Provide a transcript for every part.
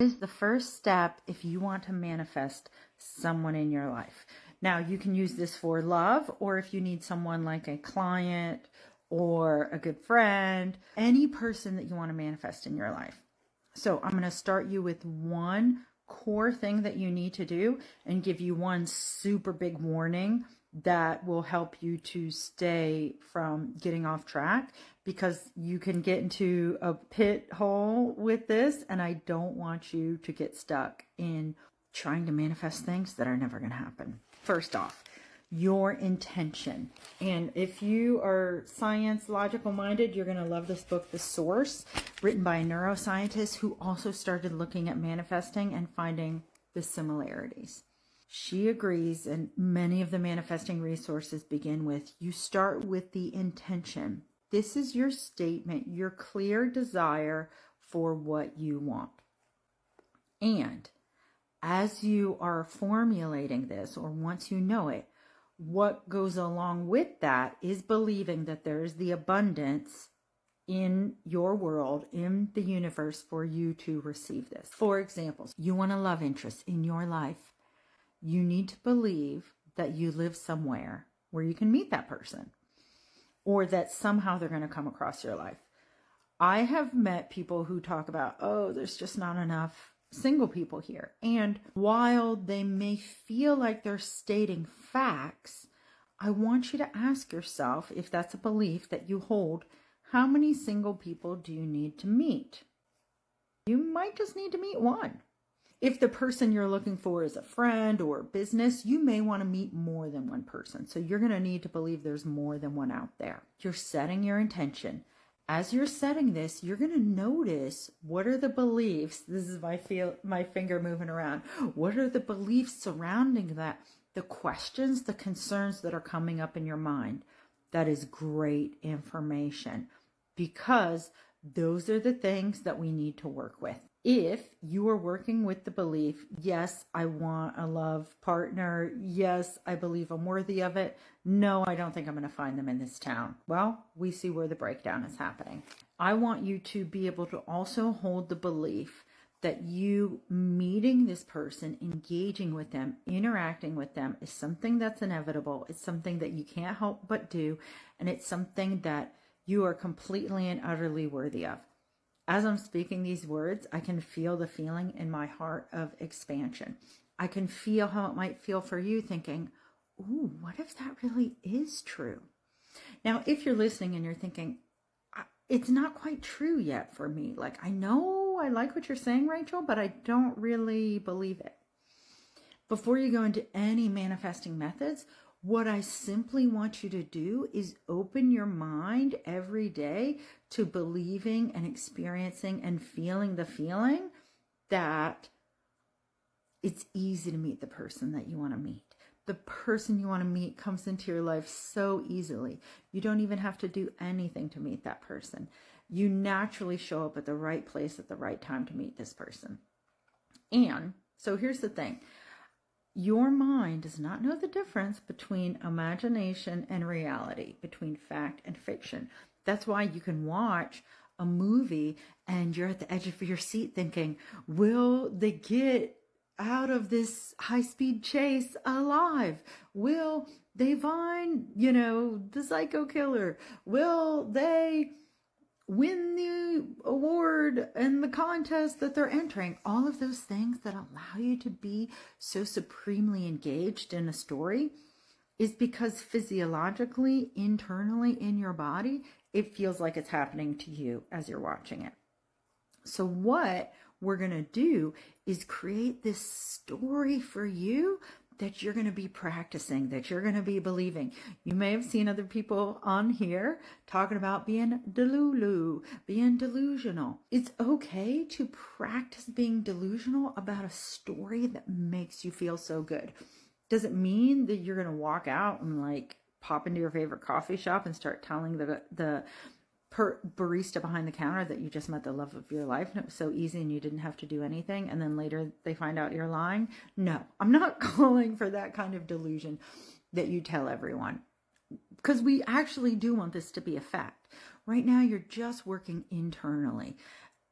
Is the first step if you want to manifest someone in your life. Now, you can use this for love, or if you need someone like a client or a good friend, any person that you want to manifest in your life. So I'm going to start you with one core thing that you need to do and give you one super big warning that will help you to stay from getting off track, because you can get into a pit hole with this, and I don't want you to get stuck in trying to manifest things that are never going to happen. First off, your intention. And if you are science logical minded, you're going to love this book, The Source, written by a neuroscientist who also started looking at manifesting and finding the similarities. She agrees, and many of the manifesting resources begin with, you start with the intention. This is your statement, your clear desire for what you want. And as you are formulating this, or once you know it, what goes along with that is believing that there is the abundance in your world, in the universe, for you to receive this. For example, you want a love interest in your life. You need to believe that you live somewhere where you can meet that person, or that somehow they're going to come across your life. I have met people who talk about, oh, there's just not enough single people here. And while they may feel like they're stating facts, I want you to ask yourself, if that's a belief that you hold, how many single people do you need to meet? You might just need to meet one. If the person you're looking for is a friend or a business, you may want to meet more than one person. So you're going to need to believe there's more than one out there. You're setting your intention. As you're setting this, you're going to notice, what are the beliefs? This is my finger moving around. What are the beliefs surrounding that? The questions, the concerns that are coming up in your mind. That is great information, because those are the things that we need to work with. If you are working with the belief, yes, I want a love partner. Yes, I believe I'm worthy of it. No, I don't think I'm going to find them in this town. Well, we see where the breakdown is happening. I want you to be able to also hold the belief that you meeting this person, engaging with them, interacting with them is something that's inevitable. It's something that you can't help but do. And it's something that you are completely and utterly worthy of. As I'm speaking these words, I can feel the feeling in my heart of expansion. I can feel how it might feel for you, thinking, ooh, what if that really is true? Now, if you're listening and you're thinking, it's not quite true yet for me. Like, I know I like what you're saying, Rachel, but I don't really believe it. Before you go into any manifesting methods, what I simply want you to do is open your mind every day to believing and experiencing and feeling the feeling that it's easy to meet the person that you want to meet. The person you want to meet comes into your life so easily. You don't even have to do anything to meet that person. You naturally show up at the right place at the right time to meet this person. And so here's the thing. Your mind does not know the difference between imagination and reality, between fact and fiction. That's why you can watch a movie and you're at the edge of your seat thinking, will they get out of this high-speed chase alive? Will they find, the psycho killer? Will they win the award and the contest that they're entering? All of those things that allow you to be so supremely engaged in a story is because physiologically, internally in your body, it feels like it's happening to you as you're watching it. So what we're going to do is create this story for you that you're going to be practicing, that you're going to be believing. You may have seen other people on here talking about being delulu, being delusional. It's okay to practice being delusional about a story that makes you feel so good. Does it mean that you're going to walk out and pop into your favorite coffee shop and start telling the barista behind the counter that you just met the love of your life and it was so easy and you didn't have to do anything, and then later they find out you're lying? No, I'm not calling for that kind of delusion that you tell everyone, because we actually do want this to be a fact. Right now, you're just working internally.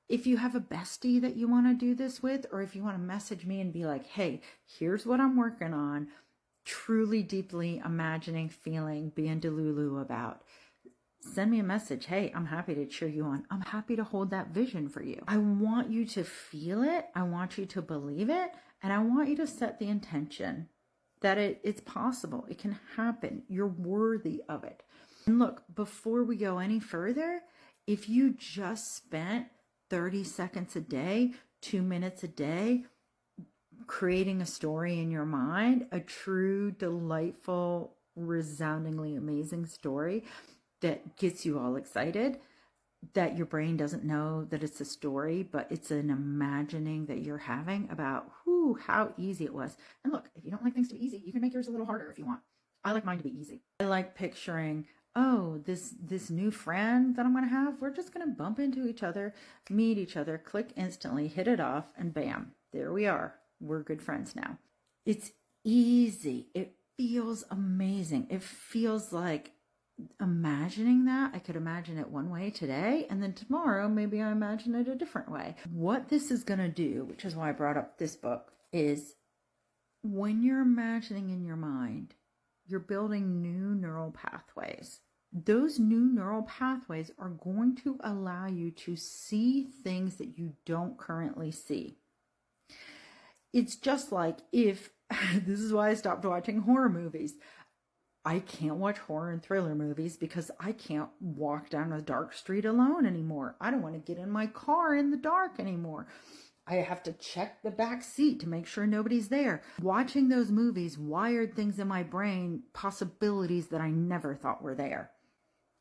If you have a bestie that you want to do this with, or if you want to message me and be like, hey, here's what I'm working on, truly deeply imagining, feeling, being delulu about, send me a message. Hey, I'm happy to cheer you on. I'm happy to hold that vision for you. I want you to feel it. I want you to believe it. And I want you to set the intention that it's possible. It can happen. You're worthy of it. And look, before we go any further, if you just spent 30 seconds a day, 2 minutes a day, creating a story in your mind, a true, delightful, resoundingly amazing story that gets you all excited, that your brain doesn't know that it's a story, but it's an imagining that you're having about how easy it was. And look, if you don't like things to be easy, you can make yours a little harder if you want. I like mine to be easy. I like picturing, oh, this new friend that I'm going to have, we're just going to bump into each other, meet each other, click instantly, hit it off, and bam, there we are. We're good friends now. It's easy. It feels amazing. It feels like imagining that. I could imagine it one way today, and then tomorrow maybe I imagine it a different way. What this is going to do, which is why I brought up this book, is when you're imagining in your mind, you're building new neural pathways. Those new neural pathways are going to allow you to see things that you don't currently see. It's just like if, this is why I stopped watching horror movies. I can't watch horror and thriller movies because I can't walk down a dark street alone anymore. I don't want to get in my car in the dark anymore. I have to check the back seat to make sure nobody's there. Watching those movies wired things in my brain, possibilities that I never thought were there.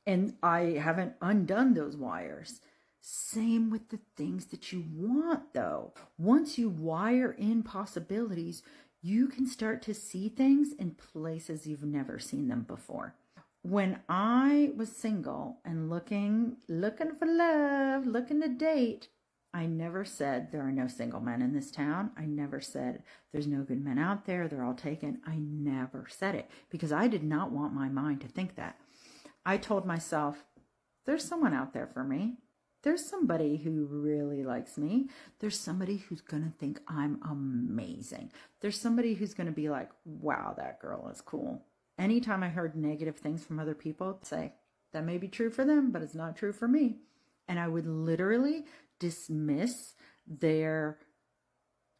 And I haven't undone those wires. Same with the things that you want, though. Once you wire in possibilities, you can start to see things in places you've never seen them before. When I was single and looking for love, looking to date, I never said there are no single men in this town. I never said there's no good men out there, they're all taken. I never said it because I did not want my mind to think that. I told myself, there's someone out there for me. There's somebody who really likes me. There's somebody who's going to think I'm amazing. There's somebody who's going to be like, wow, that girl is cool. Anytime I heard negative things from other people, I'd say, that may be true for them, but it's not true for me. And I would literally dismiss their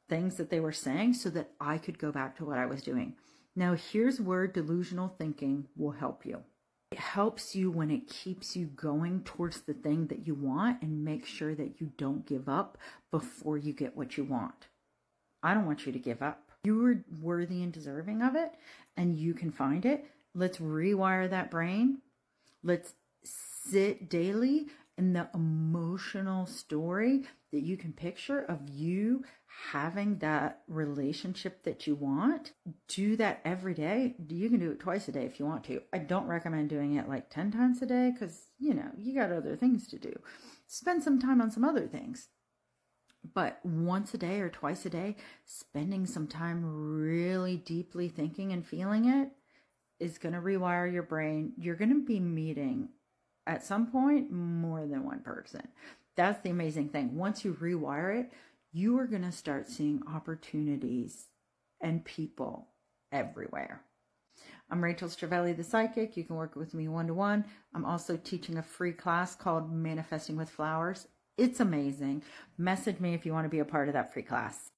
things that they were saying so that I could go back to what I was doing. Now, here's where delusional thinking will help you. It helps you when it keeps you going towards the thing that you want and make sure that you don't give up before you get what you want. I don't want you to give up. You are worthy and deserving of it, and you can find it. Let's rewire that brain. Let's sit daily in the emotional story that you can picture of you having that relationship that you want. Do that every day. You can do it twice a day if you want to. I don't recommend doing it like 10 times a day because, you got other things to do. Spend some time on some other things. But once a day or twice a day, spending some time really deeply thinking and feeling it is going to rewire your brain. You're going to be meeting at some point more than one person. That's the amazing thing. Once you rewire it, you are going to start seeing opportunities and people everywhere. I'm Rachel Strivelli, the psychic. You can work with me one-to-one. I'm also teaching a free class called Manifesting with Flowers. It's amazing. Message me if you want to be a part of that free class.